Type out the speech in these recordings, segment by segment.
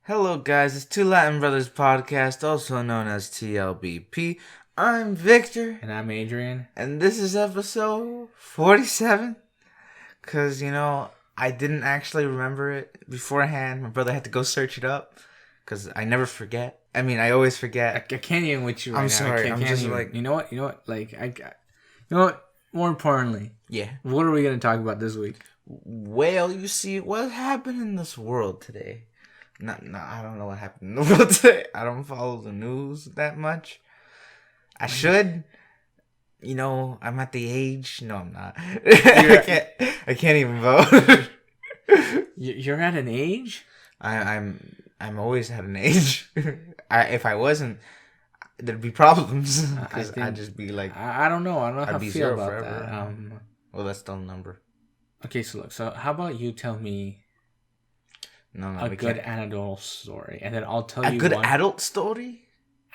Hello guys, it's Two Latin Brothers Podcast, also known as T.L.B.P. I'm Victor. And I'm Adrian. And this is episode 47. Because, I didn't actually remember it beforehand. My brother had to go search it up. Because I never forget. I mean, I always forget. I can't even with you right now. I'm sorry. I'm just like... You know what? More importantly. Yeah. What are we going to talk about this week? Well, you see, what happened in this world today? No, I don't know what happened in the world today. I don't follow the news that much. I should. I'm at the age. No, I'm not. I can't even vote. You're at an age? I'm always at an age. If I wasn't, there'd be problems. Because I'd just be like... I don't know. I don't know how I'd I be feel zero about forever. that. Well, that's still a number. Okay, so look. So how about you tell me a good anecdotal story, and then I'll tell you a good adult story.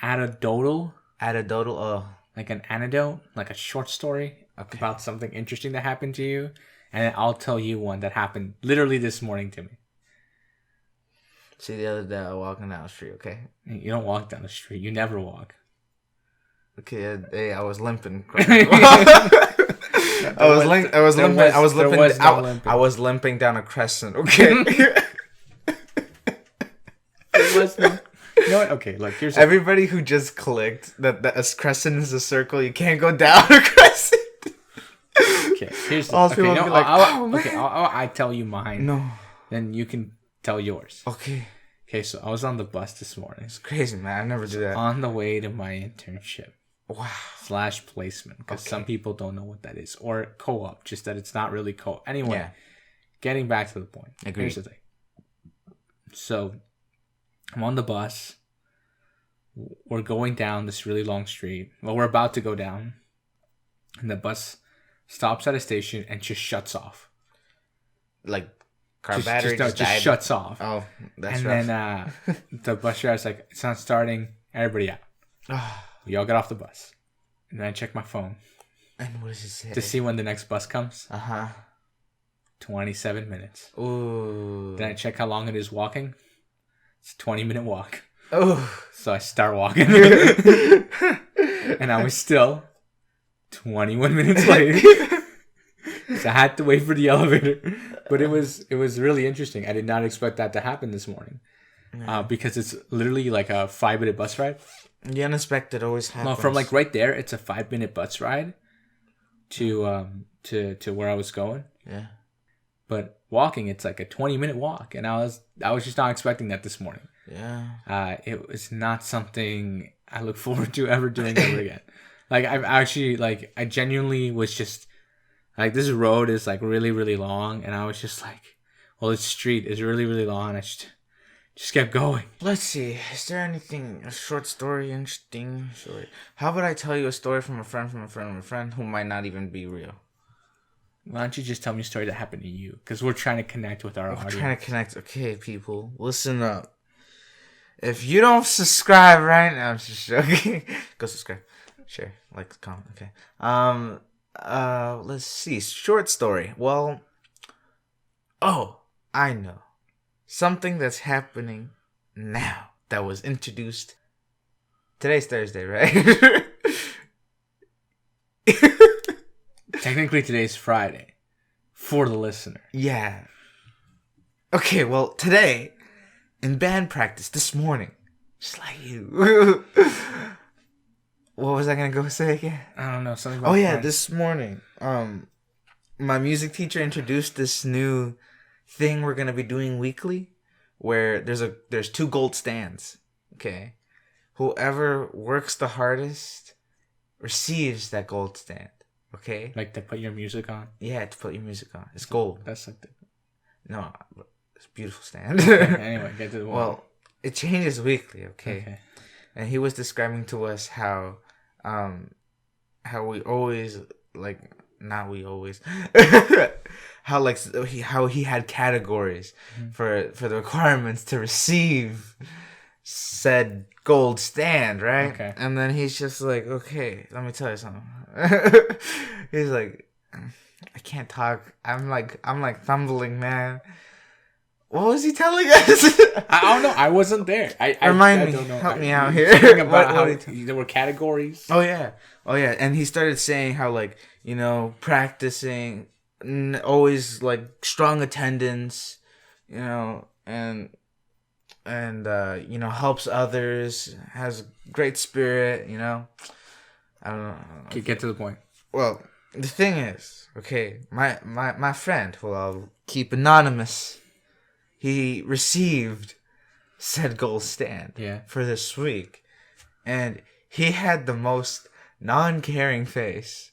Anecdotal. Oh, like an anecdote, like a short story about something interesting that happened to you, and then I'll tell you one that happened literally this morning to me. See, the other day I was walking down the street. Okay, you don't walk down the street. You never walk. Okay, I was limping. I was limping down a crescent. Okay. It was no. You know what? Okay, look. Here's everybody who just clicked that a crescent is a circle. You can't go down a crescent. Okay, here's the, okay. No, like, I tell you mine. No, then you can tell yours. Okay. Okay, so I was on the bus this morning. It's crazy, man. I never do that. On the way to my internship. Wow. / placement, because some people don't know what that is, or co-op, just that it's not really co-op. Anyway, Getting back to the point. Agreed. Here's the thing. So, I'm on the bus. We're going down this really long street. Well, we're about to go down, and the bus stops at a station and just shuts off. Like car battery just shuts off. Oh, that's and rough. Then the bus driver's like, "It's not starting. Everybody out." We all get off the bus. And then I check my phone. And what does it say? To see when the next bus comes. 27 minutes. Ooh. Then I check how long it is walking. It's a 20-minute walk. Oh. So I start walking. And I was still 21 minutes late. So I had to wait for the elevator. But it was really interesting. I did not expect that to happen this morning. Because it's literally like a 5-minute bus ride. The unexpected always happens. No, from like right there, it's a 5-minute bus ride to where I was going. Yeah. But walking, it's like a 20-minute walk, and I was just not expecting that this morning. Yeah. It was not something I look forward to ever doing ever again. Like I genuinely was just like, this road is like really, really long, and I was just like, well, this street is really, really long. I just kept going. Let's see. Is there anything, a short story, interesting story? How about I tell you a story from a friend who might not even be real? Why don't you just tell me a story that happened to you? Because we're trying to connect with our audience. We're trying to connect. Okay, people, listen up. If you don't subscribe right now, I'm just joking. Go subscribe, share, like, comment. Okay. Let's see. Short story. Well, I know. Something that's happening now that was introduced. Today's Thursday, right? Technically, today's Friday for the listener. Yeah. Okay, well, today, in band practice this morning, just like you. What was I going to go say again? I don't know. Something about friends. This morning, my music teacher introduced this new thing we're gonna be doing weekly, where there's 2 gold stands. Okay, whoever works the hardest receives that gold stand. Okay, like to put your music on. Yeah, to put your music on. It's gold. That's like no, it's a beautiful stand. Okay, anyway, get to the one. Well, it changes weekly. Okay, and he was describing to us how we always like. Not we always. how he had categories for the requirements to receive said gold stand, right? Okay. And then he's just like, okay, let me tell you something. He's like, I can't talk. I'm like fumbling, man. What was he telling us? I don't know. I wasn't there. Remind I me. don't know. Help me out here. Something about What how there were categories. Oh yeah. And he started saying how like practicing, always like strong attendance, and helps others, has great spirit. I don't know. Get to the point. Well, the thing is, okay, my friend, who I'll keep anonymous, he received said gold stand for this week, and he had the most non-caring face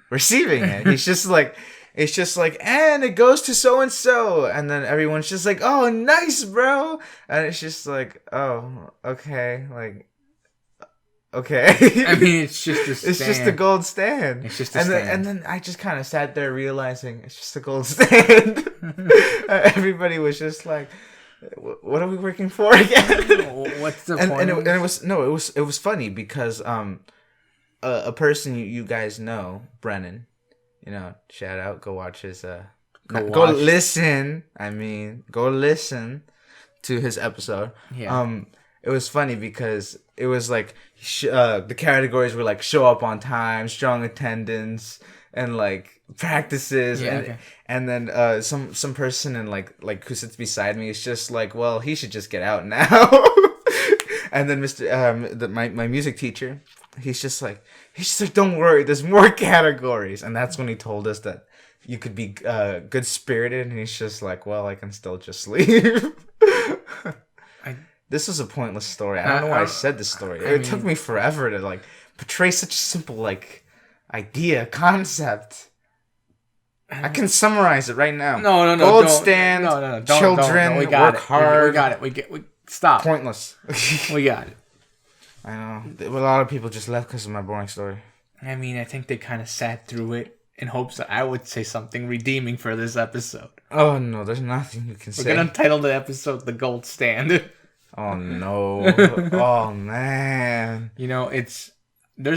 receiving it. He's just like, it's just like, and it goes to so and so, and then everyone's just like, oh, nice, bro, and it's just like, oh, okay, like. Okay. I mean, it's just a stand. It's just a gold stand. It's just a stand. And then I just kind of sat there realizing it's just a gold stand. Everybody was just like, "What are we working for again?" What's the point? And it was funny because a person you guys know, Brennan, shout out, go watch his go listen to his episode. Yeah. It was funny because it was like the categories were like show up on time, strong attendance, and like practices, and then some person and like who sits beside me is just like, well, he should just get out now. And then my music teacher, he's just like, don't worry, there's more categories, and that's when he told us that you could be good spirited, and he's just like, well, I can still just leave. This was a pointless story. I don't know why I said this story. It took me forever to like portray such a simple like idea, concept. I can summarize it right now. No. Gold stand. No. Children. We got work it. hard. We got it. We stop. Pointless. We got it. I know. A lot of people just left because of my boring story. I mean, I think they kind of sat through it in hopes that I would say something redeeming for this episode. Oh no, there's nothing you can say. We're gonna title the episode "The Gold Stand." Oh no! Oh man! There's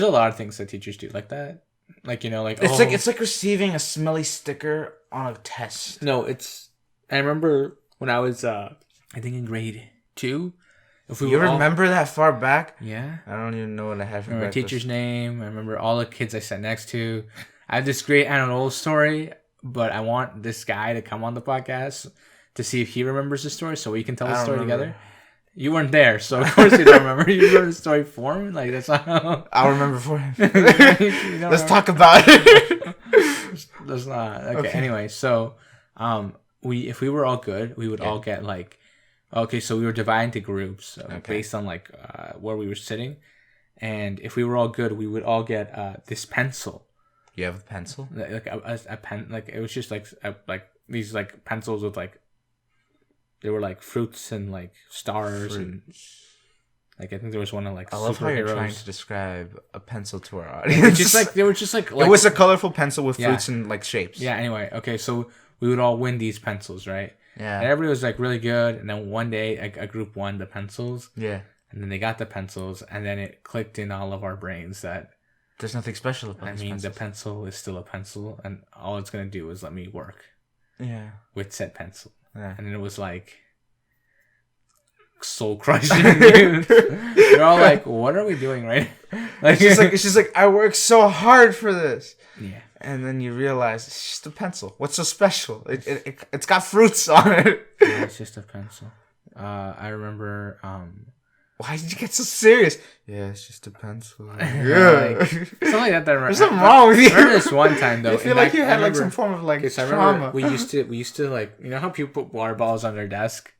a lot of things that teachers do like that. It's like receiving a smelly sticker on a test. No, I remember when I was I think in grade 2. Remember that far back? Yeah. I don't even know what I had for breakfast. breakfast. Teacher's name. I remember all the kids I sat next to. I have this great old story, but I want this guy to come on the podcast to see if he remembers the story so we can tell the story together. You weren't there, so of course you don't remember. You remember the story for him? Like, that's not how... I'll remember for him. Let's talk about it. Let's not. Okay, anyway, so if we were all good, we would all get like... Okay, so we were divided into groups based on like where we were sitting. And if we were all good, we would all get this pencil. You have a pencil? Like a pen. Like, it was just like these like pencils with like... They were like fruits and like stars and like I think there was one of like. I love how you're trying to describe a pencil to our audience. They were just like it was a colorful pencil with fruits and like shapes. Yeah. Anyway, okay, so we would all win these pencils, right? Yeah. And everybody was like really good, and then one day a group won the pencils. Yeah. And then they got the pencils, and then it clicked in all of our brains that there's nothing special about. The pencil is still a pencil, and all it's gonna do is let me work. Yeah. With said pencil. Yeah. And then it was like soul crushing. They're all like, "What are we doing right now?" Like, it's just like I worked so hard for this. Yeah. And then you realize it's just a pencil. What's so special? It's got fruits on it. Yeah, it's just a pencil. I remember. Why did you get so serious? Yeah, it's just a pencil. Yeah. Something like that. There's something wrong with you. I remember this one time though. I feel like you had like some form of like trauma. We used to like, you know how people put water bottles on their desk?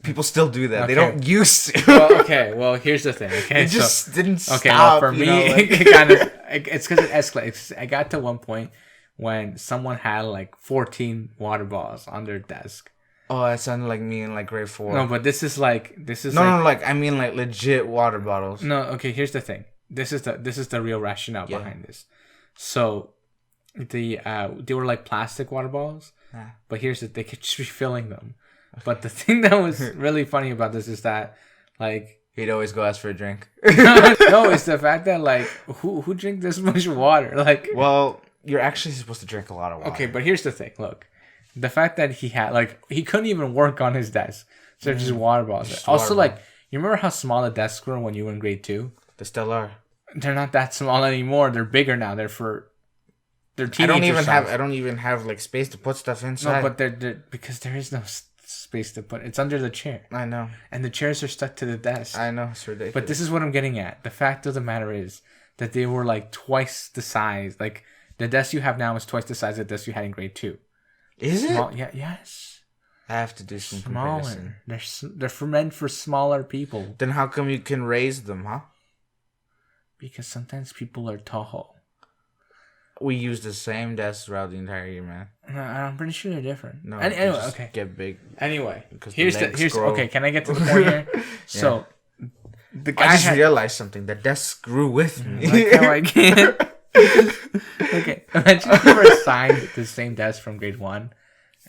People still do that. Okay. They don't used to. Well, here's the thing. Okay, it just didn't stop. Okay, well, for me, it kind of it's because it escalates. I got to one point when someone had like 14 water bottles on their desk. Oh, that sounded like me in like grade 4. No, but this is I mean like legit water bottles. No, okay. Here's the thing. This is the real rationale behind this. So, they were like plastic water bottles, but here's they could just be filling them. Okay. But the thing that was really funny about this is that like he'd always go ask for a drink. No, it's the fact that like who drink this much water? Like, well, you're actually supposed to drink a lot of water. Okay, but here's the thing. Look. the fact that he had like he couldn't even work on his desk, so just water bottles. Just Also, water like you remember how small the desks were when you were in grade 2? They still are. They're not that small anymore. They're bigger now. They're teenager I don't even have like space to put stuff inside. No, but they're because there is no space to put. It's under the chair. I know. And the chairs are stuck to the desk. I know, it's ridiculous. But this is what I'm getting at. The fact of the matter is that they were like twice the size. Like the desk you have now is twice the size of the desk you had in grade 2. Is it? Yeah. Yes. I have to do some Smaller. comparison. They're meant for smaller people. Then how come you can raise them, huh? Because sometimes people are tall. We use the same desk throughout the entire year, man. No, I'm pretty sure they're different. No, anyway, okay. Get big. Anyway, Because here's okay. Can I get to the point here? Yeah. So, the guy I just realized something. The desk grew with me. Like how I can't. Okay, imagine if you were assigned the same desk from grade 1,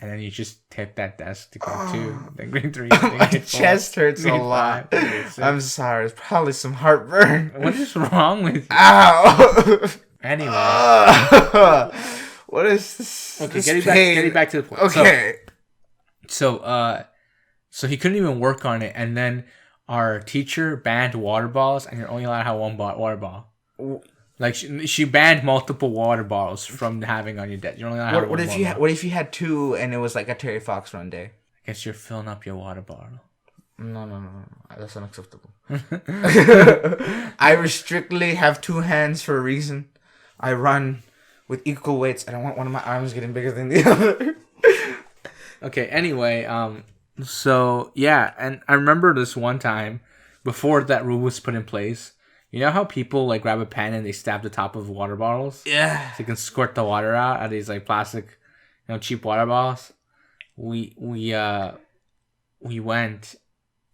and then you just tip that desk to grade 2, then grade 3. My chest hurts a lot. I'm sorry. It's probably some heartburn. What is wrong with you? Ow! Anyway. What is this? Okay, getting back to the point. Okay. So he couldn't even work on it, and then our teacher banned water balls, and you're only allowed to have one water ball. Like she banned multiple water bottles from having on your desk. You're only allowed to have what if you had 2 and it was like a Terry Fox run day? I guess you're filling up your water bottle. No. That's unacceptable. I strictly have 2 hands for a reason. I run with equal weights. I don't want one of my arms getting bigger than the other. Okay, anyway, so yeah, and I remember this one time before that rule was put in place. You know how people like grab a pen and they stab the top of water bottles? Yeah. So you can squirt the water out of these like plastic, cheap water bottles. We went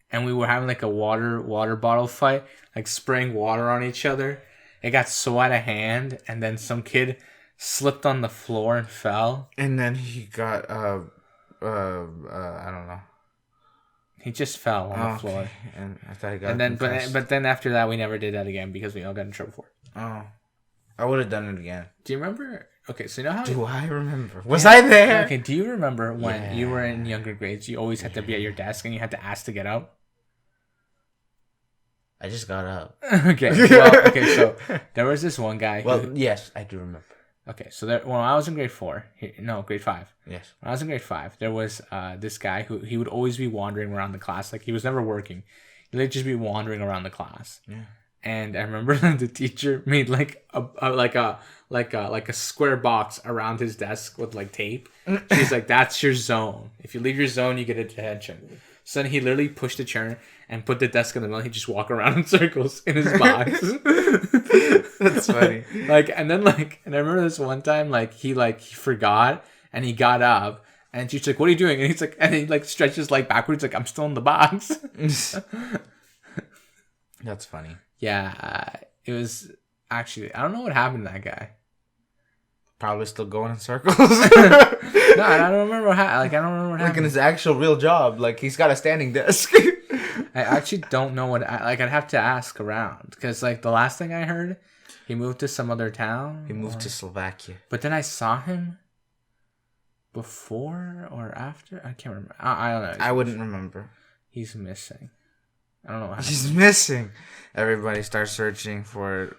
and we were having like a water bottle fight, like spraying water on each other. It got so out of hand, and then some kid slipped on the floor and fell. And then he got I don't know. He just fell on the floor. And I thought he got. And then, but then after that, we never did that again because we all got in trouble for it. Oh, I would have done it again. Do you remember? Okay, so you know how? Do I remember? Was I there? Okay, do you remember when you were in younger grades? You always had to be at your desk and you had to ask to get out. I just got up. Okay, well, so there was this one guy. Yes, I do remember. Okay, so when I was in grade 5. Yes. When I was in grade 5, there was this guy who he would always be wandering around the class. Like he was never working. He'd just be wandering around the class. Yeah. And I remember the teacher made like a square box around his desk with like tape. She's like, "That's your zone. If you leave your zone, you get a detention." So then he literally pushed the chair and put the desk in the middle. He'd just walk around in circles in his box. That's funny. And I remember this one time, he forgot and he got up and she's like, "What are you doing?" And he's like, and he stretches backwards, like, "I'm still in the box." That's funny. Yeah, it was actually, I don't know what happened to that guy. Probably still going in circles. No, I don't remember what happened. I don't remember what happened. Like in his actual real job, he's got a standing desk. I actually don't know what. I'd have to ask around because the last thing I heard, he moved to some other town. He moved to Slovakia. But then I saw him before or after. I can't remember. I don't know. I wouldn't remember. He's missing. I don't know what happened. He's missing. Everybody starts searching for.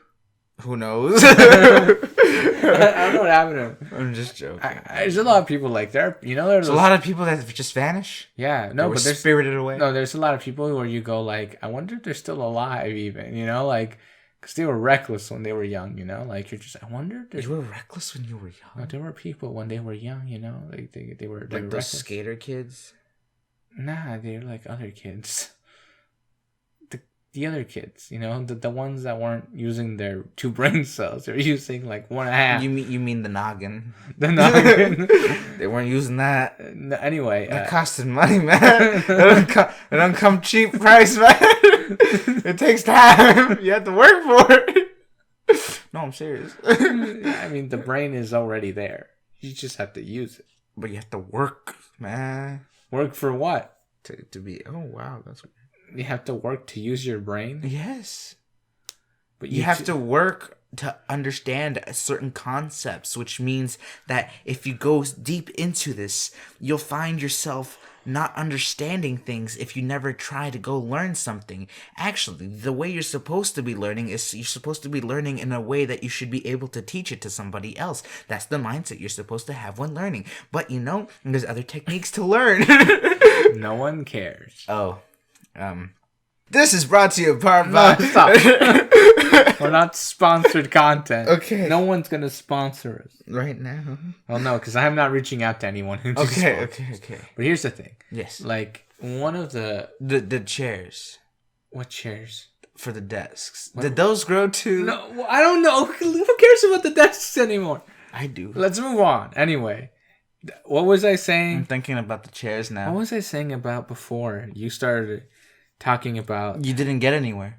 Who knows? I don't know what happened to him. I'm just joking. There's a lot of people there's a lot of people that just vanish. Yeah, no, but there's spirited away. No, there's a lot of people where you go I wonder if they're still alive, even because they were reckless when they were young. You're just I wonder. You were reckless when you were young. No, there were people when they were young. They were those reckless. Skater kids. Nah, they're other kids. The other kids, the ones that weren't using their 2 brain cells, they're using 1.5. You mean the noggin? The noggin. They weren't using that. Anyway, that costed money, man. It don't come cheap price, man. It takes time. You have to work for it. No, I'm serious. I mean, the brain is already there. You just have to use it. But you have to work, man. Work for what? To be. Oh wow, that's weird. You have to work to use your brain? Yes. But you have to work to understand certain concepts, which means that if you go deep into this, you'll find yourself not understanding things if you never try to go learn something. Actually, the way you're supposed to be learning is you're supposed to be learning in a way that you should be able to teach it to somebody else. That's the mindset you're supposed to have when learning. But there's other techniques to learn. No one cares. Oh, this is brought to you by... No, stop. We're not sponsored content. Okay. No one's gonna sponsor us right now. Well, no, because I'm not reaching out to anyone who. Okay. But here's the thing. Yes. Like one of the chairs. What chairs? For the desks. Did those grow too? No, I don't know. Who cares about the desks anymore? I do. Let's move on. Anyway, what was I saying? I'm thinking about the chairs now. What was I saying about before you started talking about? You didn't get anywhere.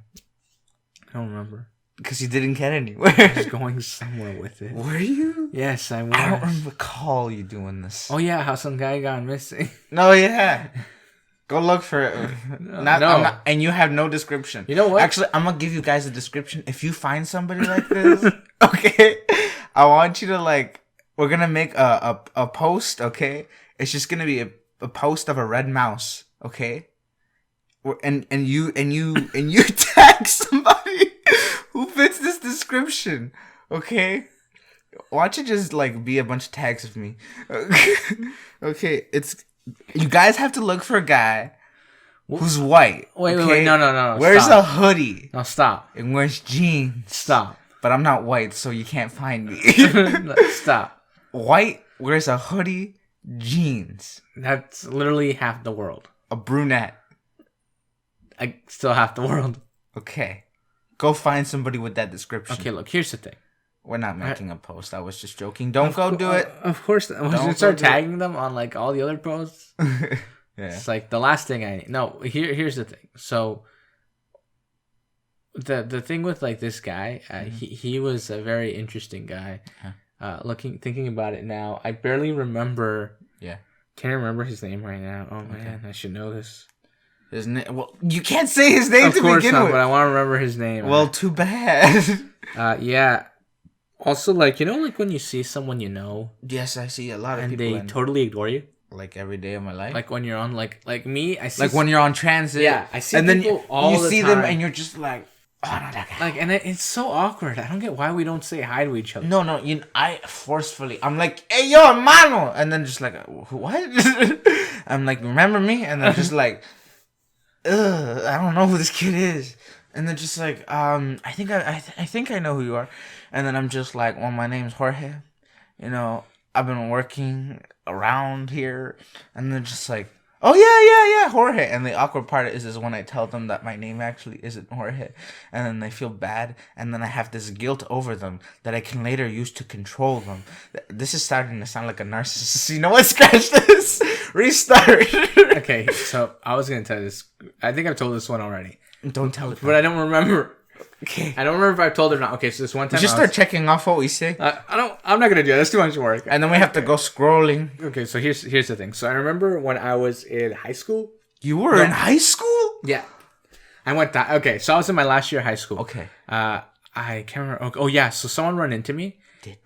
I don't remember. Because you didn't get anywhere. I was going somewhere with it. Were you? Yes, I was. I don't recall you doing this. Oh yeah, how some guy got missing. No, yeah. Go look for it. No. And you have no description. You know what? Actually, I'm gonna give you guys a description. If you find somebody like this, okay, I want you to we're gonna make a post, okay? It's just gonna be a post of a red mouse, okay? And you tag somebody who fits this description, okay? Watch it just be a bunch of tags of me. Okay, you guys have to look for a guy who's white. Wait, no. Wears stop. a hoodie. No, stop. And wears jeans. Stop. But I'm not white, so you can't find me. Stop. White, wears a hoodie, jeans. That's literally half the world. A brunette. I still half the world. Okay. Go find somebody with that description. Okay, look, here's the thing. We're not making a post. I was just joking. Don't go do it. Of course. I was going to start tagging them on all the other posts. Yeah. It's the last thing I need. No, here's the thing. So the thing with this guy, he was a very interesting guy. Thinking about it now, I barely remember. Yeah. Can't remember his name right now. Oh man, I should know this. His name? Well, you can't say his name to begin with. Of course not, but I want to remember his name. Well, too bad. Yeah. Also, when you see someone you know. Yes, I see a lot of people. And they totally ignore you. Every day of my life. When you're on, me, I see. When you're on transit. Yeah, I see and people all the time. You see them and you're just oh, no, that guy. And it's so awkward. I don't get why we don't say hi to each other. No, I forcefully, I'm like, hey, yo, hermano. And then just what? I'm like, remember me? And then just ugh, I don't know who this kid is. And then just I think I know who you are. And then I'm just well, my name's Jorge. I've been working around here. And then just oh, yeah, Jorge. And the awkward part is when I tell them that my name actually isn't Jorge. And then they feel bad. And then I have this guilt over them that I can later use to control them. This is starting to sound like a narcissist. You know what? Scratch this. Restart. Okay, so I was going to tell you this. I think I've told this one already. Don't tell it. But I don't remember. Okay. I don't remember if I've told it or not. Okay, so this one time. Just start checking off what we say. I'm not gonna do that. That's too much work. And then we have to go scrolling. Okay, so here's the thing. So I remember when I was in high school. You were in high school? Yeah. I went to. Okay, so I was in my last year of high school. Okay. I can't remember. Oh yeah. So someone ran into me.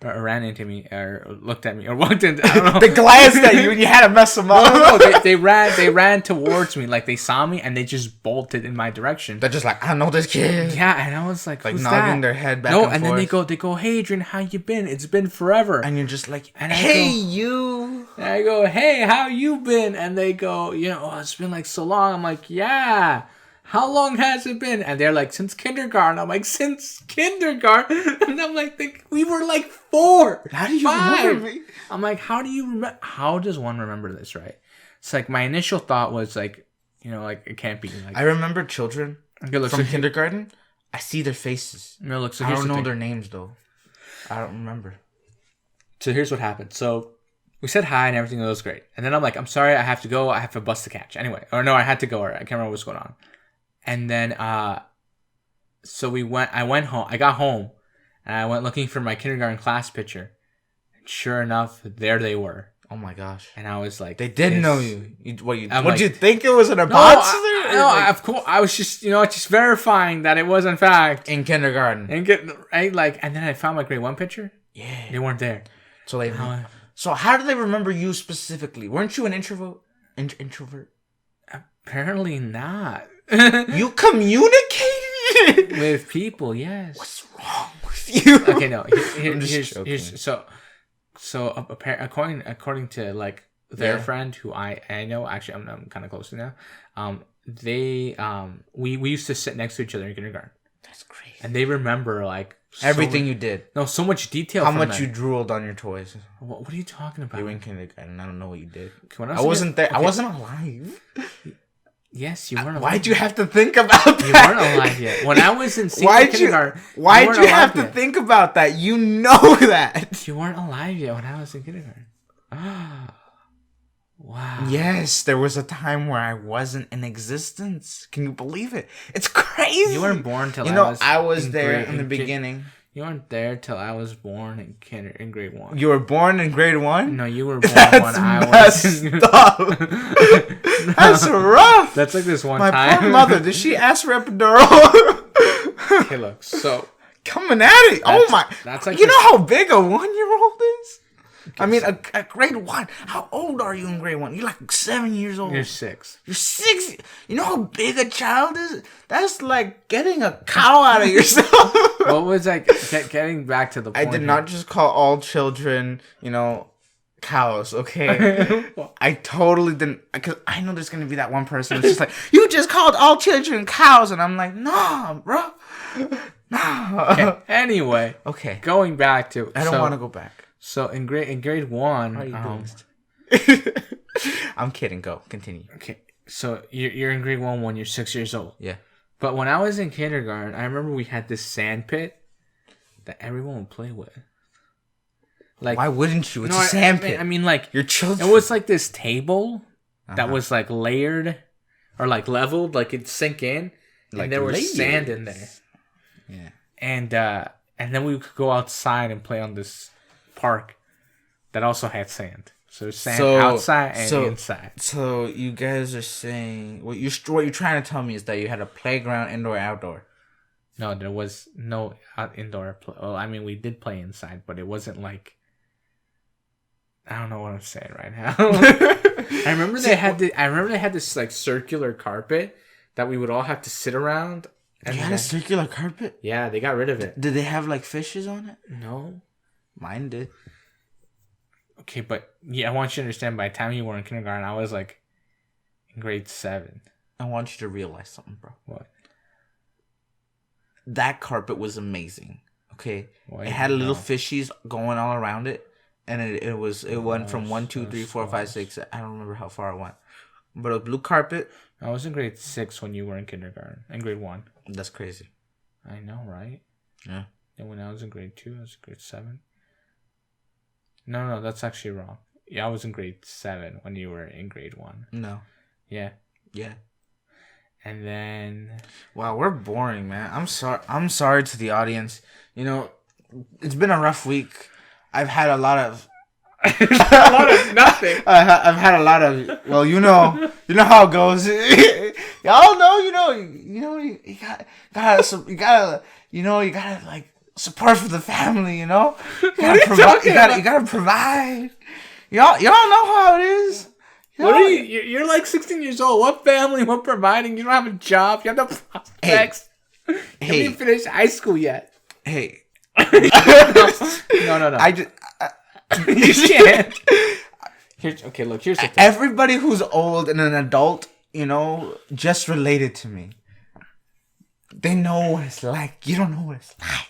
Or looked at me, or walked in. I don't know. They glanced at you, and you had to mess them up. No. They ran towards me, they saw me, and they just bolted in my direction. They're just I know this kid. Yeah, and I was like, who's nodding that? their head back. No, and then forth. they go, hey Adrian, how you been? It's been forever. And you're just hey you. And I go, hey, how you been? And they go, oh, it's been so long. I'm like, yeah. How long has it been? And they're like, since kindergarten. I'm like, since kindergarten? And I'm like, we were 4. How do you 5. remember me? I'm like, how do you remember? How does one remember this, right? It's my initial thought was it can't be. I remember children from kindergarten. I see their faces. No, look, so I don't know their names, though. I don't remember. So here's what happened. So we said hi and everything was great. And then I'm like, I'm sorry, I have to go. I have a bus to catch. Anyway. Or no, I had to go. Or I can't remember what's going on. And then, so I went home. I got home, and I went looking for my kindergarten class picture. And sure enough, there they were. Oh my gosh. And I was like, they did this- know you. What like, you think it was an No, imposter? of course. I was just, just verifying that it was in fact in kindergarten. and and then I found my grade 1 picture. Yeah. They weren't there. So so how do they remember you specifically? Weren't you an introvert? Introvert? Apparently not. You communicated With people, yes. What's wrong with you? Okay, no. I'm just joking. Here's according to like their friend who I know, actually I'm kind of close to now. We used to sit next to each other in kindergarten. That's crazy. And they remember like everything you did. No, so much detail. How much you drooled on your toys. What are you talking about? You were in kindergarten. I don't know what you did. Okay, I wasn't there. Okay. I wasn't alive. Yes, you weren't alive. Why'd you have to think about that? You weren't alive yet. When I was in kindergarten, why'd you have to think about that? You know that. You weren't alive yet when I was in kindergarten. Wow. Yes, there was a time where I wasn't in existence. Can you believe it? It's crazy. You weren't born till I was there in the beginning. You weren't there till I was born in grade 1. You were born in grade 1? No, you were born when I was. Up. That's rough. That's like this one My time. My poor mother. Did she ask for epidural? Okay, look. So coming at it. Oh my. That's like you know how big a 1-year-old is? I mean, a grade 1. How old are you in grade 1? You're like 7 years old. You're 6. You're 6. You know how big a child is? That's like getting a cow out of yourself. What was I getting back to the point? I did not just call all children, cows, okay? I totally didn't, because I know there's going to be that one person that's just like, you just called all children cows. And I'm like, nah, bro. Nah. Okay. Anyway. Okay. Going back to. I don't want to go back. So in grade 1, how are you doing? I'm kidding. Go. Continue. Okay. So you're in grade 1 when you're 6 years old. Yeah. But when I was in kindergarten, I remember we had this sand pit that everyone would play with. Like, why wouldn't you? It's a sand pit. I mean, like, your children. It was like this table that was like layered or like leveled, like it'd sink in, like and there was sand in there. Yeah. And then we could go outside and play on this park that also had sand. So sand outside and inside. So you guys are saying what you're trying to tell me is that you had a playground, indoor, outdoor. No, there was no indoor play. Well, I mean, we did play inside, but it wasn't like. I don't know what I'm saying right now. I remember they had this like circular carpet that we would all have to sit around. And you had a circular carpet? Yeah, they got rid of it. Did they have like fishes on it? No, mine did. Okay, but yeah, I want you to understand. By the time you were in kindergarten, I was like in grade 7. I want you to realize something, bro. What? That carpet was amazing. Okay, it had little fishies going all around it, and it went from 1, 2, 3, 4, 5, 6. I don't remember how far it went, but a blue carpet. I was in grade 6 when you were in kindergarten. In grade 1. That's crazy. I know, right? Yeah. And when I was in grade 2, I was in grade 7. No, that's actually wrong. Yeah, I was in grade 7 when you were in grade 1. No. Yeah. Yeah. And then... Wow, we're boring, man. I'm sorry to the audience. It's been a rough week. I've had a lot of... a lot of nothing. I've had a lot of... Well, you know how it goes. Y'all know, you gotta like support for the family, You gotta provide. Y'all know how it is. What are you? You're like 16 years old. What family? What providing? You don't have a job. You have no prospects. You haven't even finished high school yet. Hey. No. I just... you can't. Here's the thing. Everybody who's old and an adult, just related to me. They know what it's like. You don't know what it's like.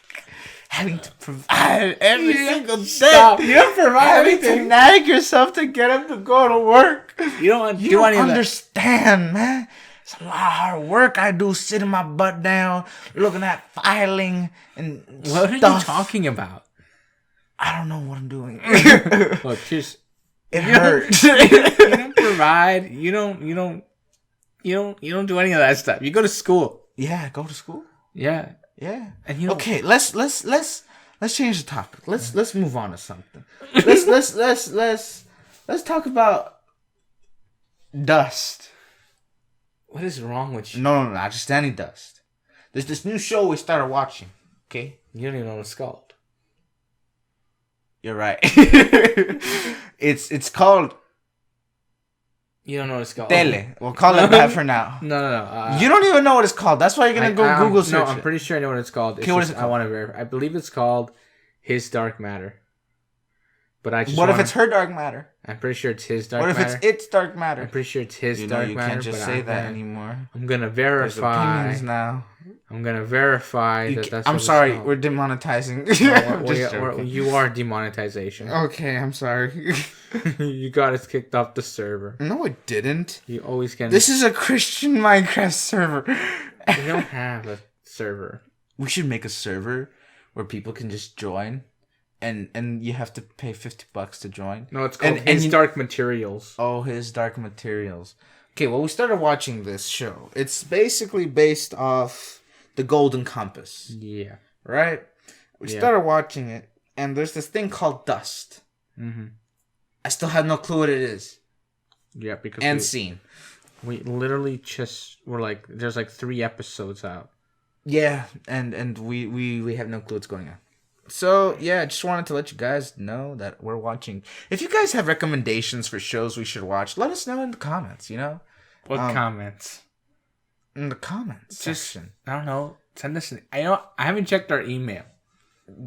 Having to provide every single day. Stop. You don't provide anything. Having to nag yourself to get up to go to work. You don't understand, man. It's a lot of hard work I do sitting my butt down, looking at filing and What are you talking about? I don't know what I'm doing. Look, it hurts. You don't provide. You don't do any of that stuff. You go to school. Yeah, go to school. Yeah. Yeah. And okay, let's change the topic. Let's move on to something. Let's Let's talk about Dust. What is wrong with you? No, not just any Dust. There's this new show we started watching. Okay, You don't even know what it's called. you're right. It's called You don't know what it's called. Tele. We'll call it that for now. No. You don't even know what it's called. That's why you're gonna go Google search. No, I'm pretty sure I know what it's called. Okay, what is it called? I want to verify. I believe it's called His Dark Matter. But I just. What if it's her dark matter? I'm pretty sure it's his dark matter. What if it's its dark matter? I'm pretty sure it's his dark You matter. can't just say that anymore. I'm gonna There's verify. opinions now. I'm gonna verify that's. I'm sorry, we're demonetizing. You are demonetization. Okay, I'm sorry. You got us kicked off the server. No, it didn't. You always can. This is a Christian Minecraft server. We don't have a server. We should make a server where people can just join, and you have to pay $50 to join. No, it's called His Dark Materials. Oh, His Dark Materials. Okay, well, we started watching this show. It's basically based off the Golden Compass. Yeah. Right? We started watching it, and there's this thing called Dust. Mm-hmm. I still have no clue what it is. Yeah, because Scene. We literally just were like, there's like 3 episodes out. Yeah, and we have no clue what's going on. So, yeah, I just wanted to let you guys know that we're watching. If you guys have recommendations for shows we should watch, let us know in the comments, you know? What comments? In the comments section. I don't know. Send us I haven't checked our email.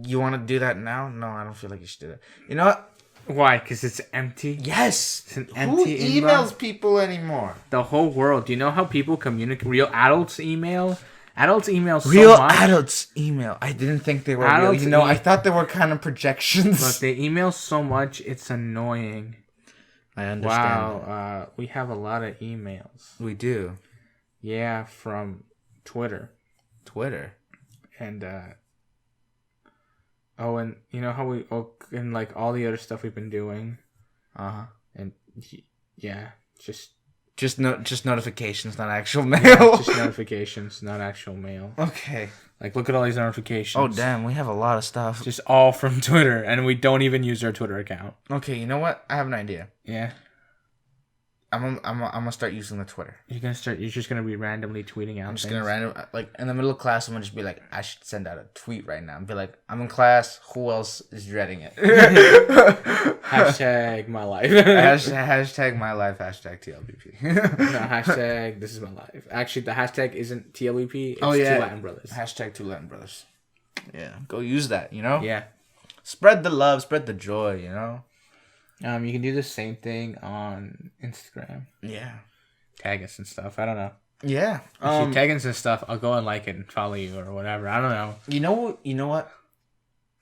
You want to do that now? No, I don't feel like you should do that. You know what? Why? Because it's empty? Yes. It's an empty Who emails people anymore? The whole world. Do you know how people communicate? Real adults email? Adults email so real much. Adults email. I didn't think they were real. You know, I thought they were kind of projections. Look, they email so much, it's annoying. I understand. Wow, we have a lot of emails. We do. Yeah, from Twitter. And, and you know how and like all the other stuff we've been doing. Uh-huh. And, yeah, Just notifications, not actual mail. Yeah, just notifications, not actual mail. Okay. Like, look at all these notifications. Oh, damn. We have a lot of stuff. Just all from Twitter, and we don't even use our Twitter account. Okay, you know what? I have an idea. Yeah. I'm gonna start using the Twitter. You're just gonna be randomly tweeting out. I'm just gonna like in the middle of class. I'm gonna just be like, I should send out a tweet right now and be like, I'm in class. Who else is dreading it? Hashtag my life. hashtag my life. Hashtag T.L.B.P. No, hashtag this is my life. Actually, the hashtag isn't T.L.B.P. It's 2 Latin Brothers. Hashtag 2 Latin Brothers. Yeah, go use that. You know. Yeah. Spread the love. Spread the joy. You know. You can do the same thing on Instagram. Yeah. Tag us and stuff. I don't know. Yeah. If you tag us and stuff, I'll go and like it and follow you or whatever. I don't know. You know what?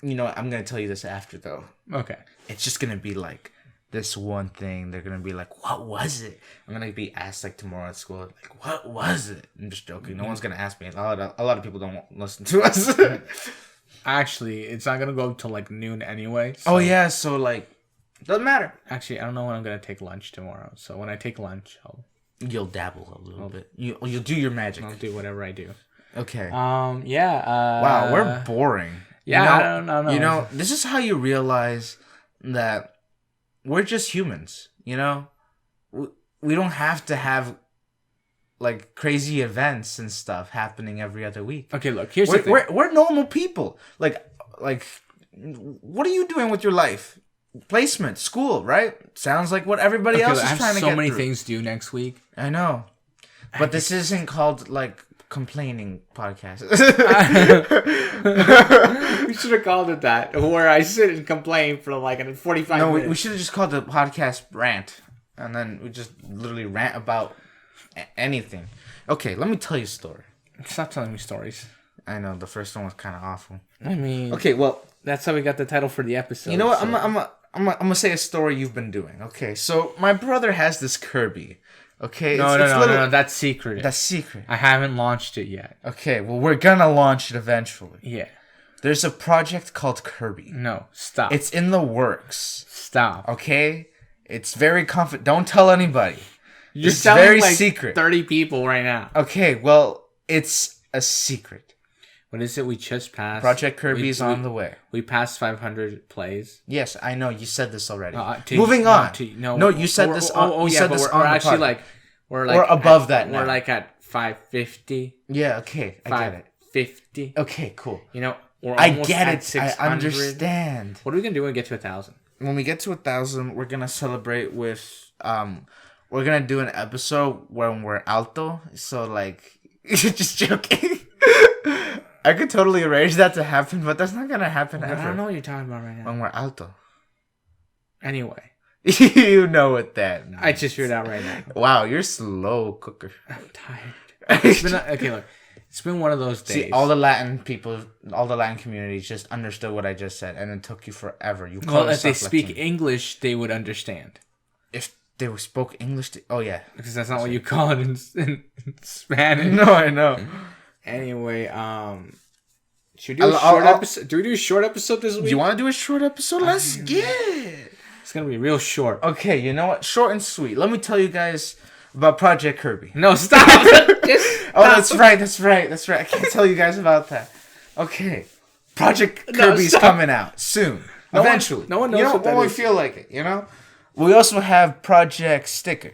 I'm gonna tell you this after though. Okay. It's just gonna be like this one thing. They're gonna be like, "What was it?" I'm gonna be asked like tomorrow at school, like, "What was it?" I'm just joking. No one's gonna ask me. A lot of people don't listen to us. Actually, it's not gonna go till like noon anyway. So. Oh yeah, so like. Doesn't matter. Actually, I don't know when I'm gonna take lunch tomorrow. So when I take lunch, you'll dabble a little bit. You'll do your magic. I'll do whatever I do. Okay. Yeah. Wow, we're boring. Yeah. I don't know. You know, this is how you realize that we're just humans. You know, we don't have to have like crazy events and stuff happening every other week. Okay, look. Here's the thing. We're normal people. Like, what are you doing with your life? Placement, school, right? Sounds like what everybody else is trying to get through. I have so many things due next week. I know. But this isn't called, like, complaining podcast. We should have called it that, where I sit and complain for, like, 45 minutes. No, we should have just called the podcast rant. And then we just literally rant about anything. Okay, let me tell you a story. Stop telling me stories. I know, the first one was kind of awful. I mean... Okay, well... That's how we got the title for the episode. You know what? So. I'm gonna say a story you've been doing. Okay, so my brother has this Kirby. Okay, no, that's secret. That's secret. I haven't launched it yet. Okay, well we're gonna launch it eventually. Yeah. There's a project called Kirby. No, stop. It's in the works. Stop. Okay, it's very Don't tell anybody. It's very like secret. 30 people right now. Okay, well it's a secret. What is it? We just passed. Project Kirby's on the way. We passed 500 plays. Yes, I know. You said this already. You said this on we're actually like we're above that now. We're like at 550. Yeah, okay. I get it. 550. Okay, cool. You know, we're I almost get at it. 600. I understand. What are we going to do when we get to 1,000? When we get to 1,000, we're going to celebrate with we're going to do an episode when we're alto. So like just joking. I could totally arrange that to happen, but that's not gonna happen ever. I don't know what you're talking about right now. When we're alto. Anyway. You know what that means. I just figured it out right now. Wow, you're slow cooker. I'm tired. Okay, look. It's been one of those days. See, all the Latin people, all the Latin communities just understood what I just said, and it took you forever. If they speak English, they would understand. If they spoke English, oh yeah. Because that's not what you call it in Spanish. No, I know. Anyway, should we do a short episode? Do we do a short episode this week? Do you want to do a short episode? Let's get it. It's gonna be real short. Okay, you know what? Short and sweet. Let me tell you guys about Project Kirby. No, stop. That's right. I can't tell you guys about that. Okay, Project Kirby's coming out soon. Eventually. No one knows what that when we is. feel like it. You know. We also have Project Sticker.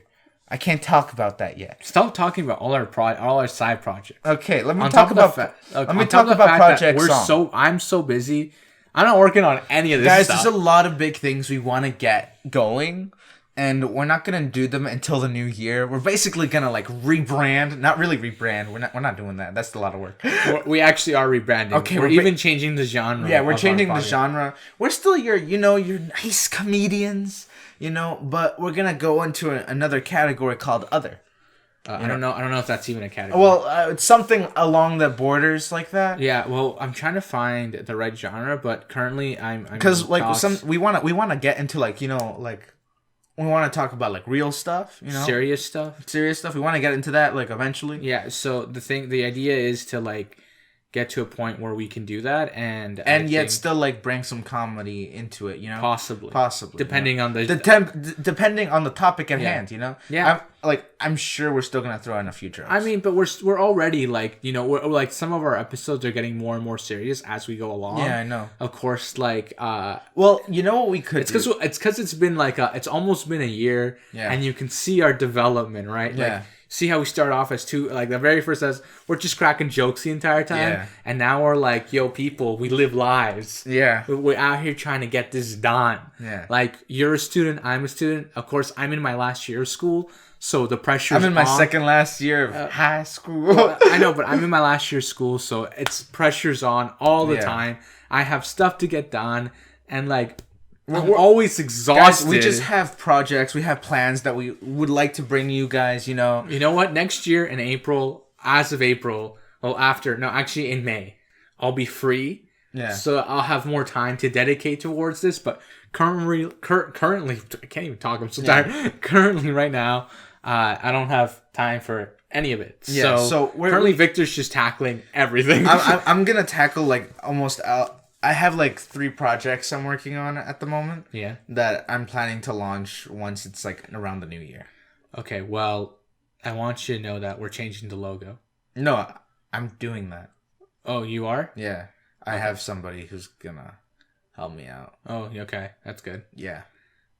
I can't talk about that yet. Stop talking about all our side projects. Okay, let me talk about Project Song. I'm so busy. I'm not working on any of this guys, stuff. there's a lot of big things we want to get going, and we're not gonna do them until the new year. We're basically gonna like rebrand, not really rebrand. We're not doing that. That's a lot of work. We actually are rebranding. Okay, we're even changing the genre. Yeah, we're changing the genre. We're still your nice comedians. But we're gonna go into another category called other. I don't know if that's even a category. Well, it's something along the borders like that. Yeah. Well, I'm trying to find the right genre, but currently I'm because like we want to get into like we want to talk about like real stuff. Serious stuff. We want to get into that like eventually. Yeah. So the idea is to like get to a point where we can do that and yet still like bring some comedy into it, possibly depending on the depending on the topic at hand, yeah. I'm sure we're still gonna throw in a few jokes. I mean, but we're already like we're like some of our episodes are getting more and more serious as we go along. Yeah, I know. Of course, like well, you know what we could it's because it's been like it's almost been a year, and you can see our development, right? Yeah. Like, see how we start off as two, like the very first as we're just cracking jokes the entire time, and now we're like, yo, people, we live lives. Yeah, we're out here trying to get this done. Yeah, like you're a student, I'm a student. Of course, I'm in my last year of school, so the pressure. I'm in my second last year of high school. I know, but I'm in my last year of school, so it's pressure's on all the time. I have stuff to get done, and like. We're always exhausted. Guys, we just have projects. We have plans that we would like to bring you guys, You know what? Next year in April, as of April, actually in May, I'll be free. Yeah. So I'll have more time to dedicate towards this. But currently, I can't even talk. I'm so tired. Currently, right now, I don't have time for any of it. Yeah. So currently, Victor's just tackling everything. I'm gonna tackle like almost out. I have like 3 projects I'm working on at the moment. Yeah. That I'm planning to launch once it's like around the new year. Okay, well, I want you to know that we're changing the logo. No, I'm doing that. Oh, you are? Yeah. I have somebody who's gonna help me out. Oh, okay. That's good. Yeah.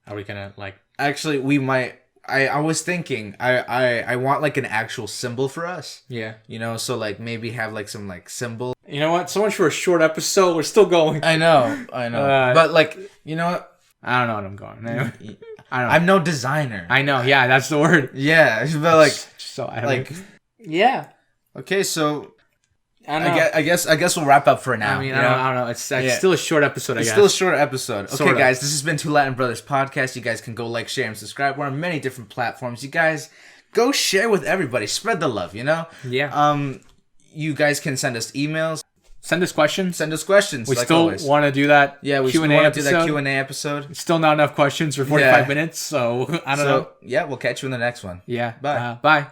Are we gonna like... Actually, we might... I was thinking, I want like an actual symbol for us. Yeah. So like maybe have like some like symbol. You know what? So much for a short episode. We're still going. I know. But like, you know what? I don't know what I'm going. I don't know. I'm no designer. I know. Yeah, that's the word. Yeah, but like, so I like, yeah. Okay, so I guess we'll wrap up for now. I mean, I don't know. It's still a short episode. I guess. Still a short episode. Okay, sort of. Guys, this has been Two Latin Brothers Podcast. You guys can go like, share, and subscribe. We're on many different platforms. You guys go share with everybody. Spread the love. Yeah. You guys can send us emails. Send us questions. We like still want to do that. Yeah, we Q&A want to do that Q&A episode. Still not enough questions for 45 minutes, so I don't know. Yeah, we'll catch you in the next one. Yeah. Bye. Bye.